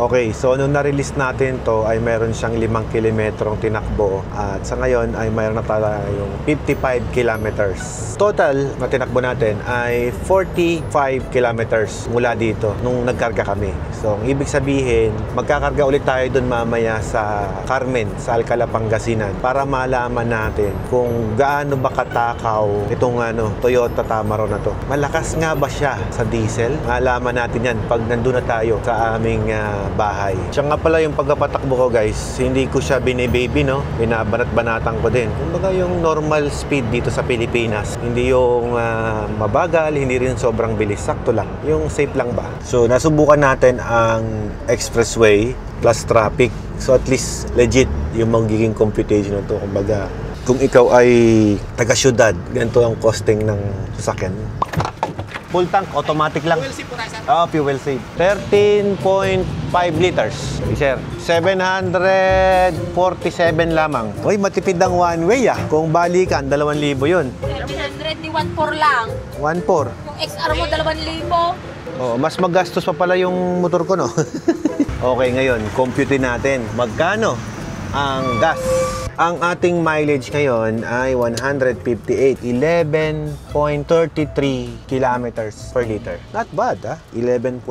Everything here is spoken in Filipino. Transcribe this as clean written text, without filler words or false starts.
Okay, so nung na-release natin to ay meron siyang 5 kilometrong tinakbo at sa ngayon ay mayroon na tayong 55 kilometers. Total na tinakbo natin ay 45 kilometers mula dito nung nagkarga kami. So, ang ibig sabihin, magkakarga ulit tayo dun mamaya sa Carmen, sa Alcala, Pangasinan para malaman natin kung gaano ba katakaw itong Toyota Tamaro na to. Malakas nga ba siya sa diesel? Malaman natin yan pag nandun na tayo sa aming bahay. Siya nga pala yung pagpapatakbo ko guys, hindi ko siya binibaby, no? Binabanat-banatan ko din. Kumbaga yung normal speed dito sa Pilipinas. Hindi yung mabagal, hindi rin sobrang bilis. Sakto lang. Yung safe lang ba? So, nasubukan natin ang expressway plus traffic. So, at least legit yung magiging computation na to. Kumbaga, kung ikaw ay taga-syudad, ganito ang costing ng sasakyan. Full tank, automatic lang. Fuel save po tayo, sir. Fuel save. 13.5 liters. Sir, 747 lamang. Uy, matipid ang one way Kung balikan, 2,000 yun. 700, di 1.4 lang. 1.4. Yung XR mo, 2,000. Oh, mas magastos pa pala yung motor ko, no? Okay, ngayon, compute natin. Magkano ang gas? Ang ating mileage ngayon ay 158, 11.33 kilometers per liter. Not bad, 11.3.